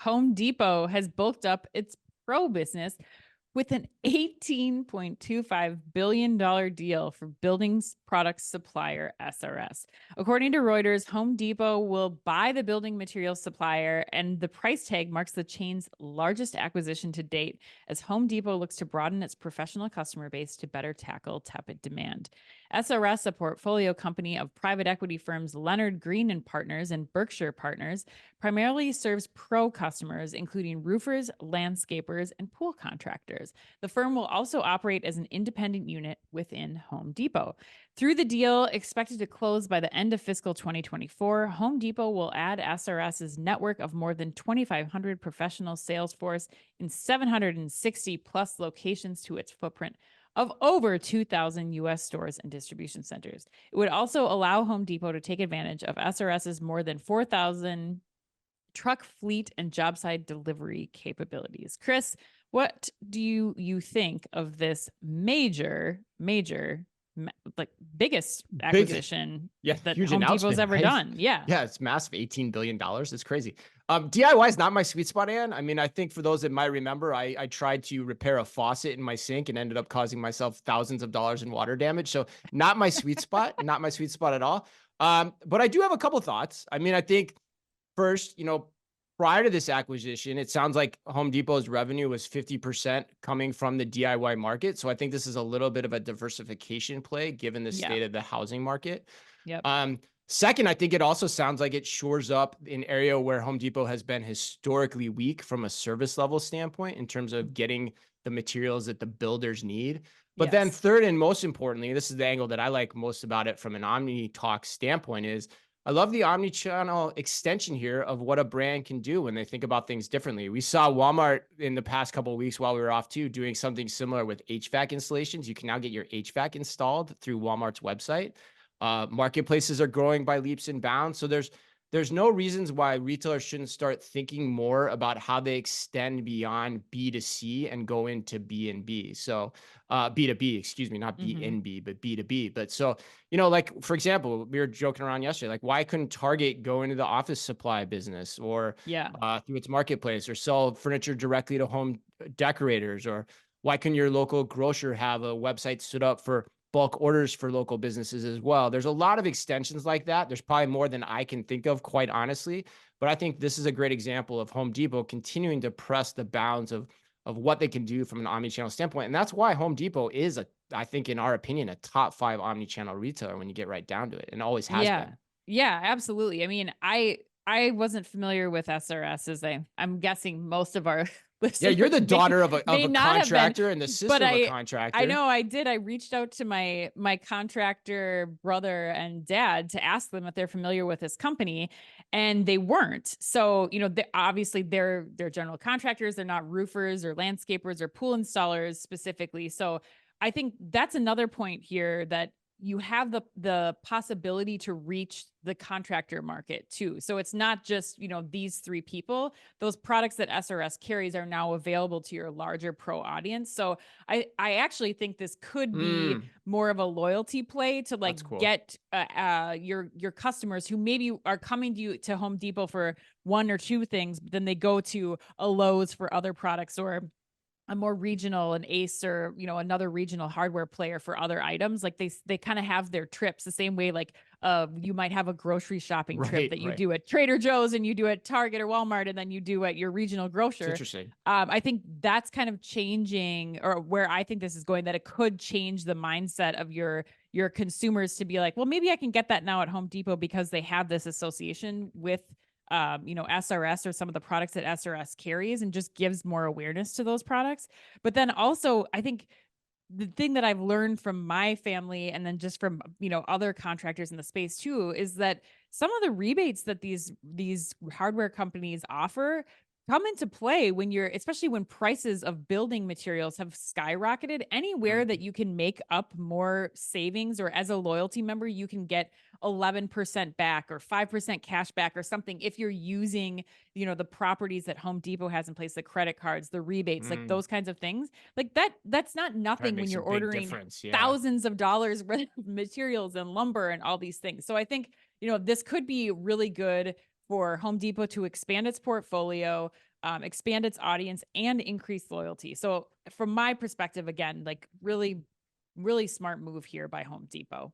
Home Depot has bulked up its pro business with an $18.25 billion deal for buildings products supplier SRS. According to Reuters, Home Depot will buy the building materials supplier, and the price tag marks the chain's largest acquisition to date as Home Depot looks to broaden its professional customer base to better tackle tepid demand. SRS, a portfolio company of private equity firms Leonard Green and Partners and Berkshire Partners, primarily serves pro customers, including roofers, landscapers, and pool contractors. The firm will also operate as an independent unit within Home Depot. Through the deal expected to close by the end of fiscal 2024, Home Depot will add SRS's network of more than 2,500 professional sales force in 760 plus locations to its footprint of over 2,000 U.S. stores and distribution centers. It would also allow Home Depot to take advantage of SRS's more than 4,000 truck fleet and job site delivery capabilities. Chris, what do you think of this major, like biggest acquisition that huge Home Depot's announcement, ever right? done? Yeah. Yeah, it's massive, $18 billion. It's crazy. DIY is not my sweet spot, Ann. I mean, I think for those that might remember, I tried to repair a faucet in my sink and ended up causing myself thousands of dollars in water damage. So not my sweet spot, not my sweet spot at all. But I do have a couple thoughts. I mean, I think first, prior to this acquisition, it sounds like Home Depot's revenue was 50% coming from the DIY market. So I think this is a little bit of a diversification play given the state of the housing market. Yep. Second, I think it also sounds like it shores up an area where Home Depot has been historically weak from a service level standpoint in terms of getting the materials that the builders need. But then third, and most importantly, this is the angle that I like most about it from an Omni Talk standpoint, is I love the omni-channel extension here of what a brand can do when they think about things differently. We saw Walmart in the past couple of weeks while we were off too, doing something similar with HVAC installations. You can now get your HVAC installed through Walmart's website. Marketplaces are growing by leaps and bounds. So there's no reasons why retailers shouldn't start thinking more about how they extend beyond B2C and go into B2B. So B2B, excuse me, not B2B, but B2B. But so, like, for example, we were joking around yesterday, like, why couldn't Target go into the office supply business or through its marketplace, or sell furniture directly to home decorators? Or why couldn't your local grocer have a website stood up for bulk orders for local businesses as well? There's a lot of extensions like that. There's probably more than I can think of, quite honestly. But I think this is a great example of Home Depot continuing to press the bounds of what they can do from an omnichannel standpoint. And that's why Home Depot is, I think, in our opinion, a top 5 omnichannel retailer when you get right down to it, and always has been. Yeah, absolutely. I mean, I wasn't familiar with SRS, as I'm guessing most of our listeners. Yeah, you're the daughter of a contractor and the sister of a I contractor. know I did. I reached out to my contractor brother and dad to ask them if they're familiar with this company, and they weren't. So, obviously they're general contractors. They're not roofers or landscapers or pool installers specifically. So I think that's another point here, that you have the possibility to reach the contractor market too. So it's not just, these 3 people. Those products that SRS carries are now available to your larger pro audience. So I actually think this could be more of a loyalty play to get your customers who maybe are coming to Home Depot for 1 or 2 things, but then they go to a Lowe's for other products, or a more regional, an Ace, or another regional hardware player for other items. Like they kind of have their trips the same way, like you might have a grocery shopping trip that you do at Trader Joe's and you do at Target or Walmart, and then you do at your regional grocer. It's interesting. I think that's kind of changing, or where I think this is going, that it could change the mindset of your consumers to be like, well, maybe I can get that now at Home Depot because they have this association with SRS or some of the products that SRS carries, and just gives more awareness to those products. But then also, I think the thing that I've learned from my family, and then just from, other contractors in the space too, is that some of the rebates that these hardware companies offer come into play especially when prices of building materials have skyrocketed. Anywhere that you can make up more savings, or as a loyalty member, you can get 11% back or 5% cash back or something if you're using, the properties that Home Depot has in place, the credit cards, the rebates, like those kinds of things. Like that's not nothing when you're ordering thousands of dollars worth of materials and lumber and all these things. So I think, this could be really good for Home Depot to expand its portfolio, expand its audience, and increase loyalty. So from my perspective, again, like really, really smart move here by Home Depot.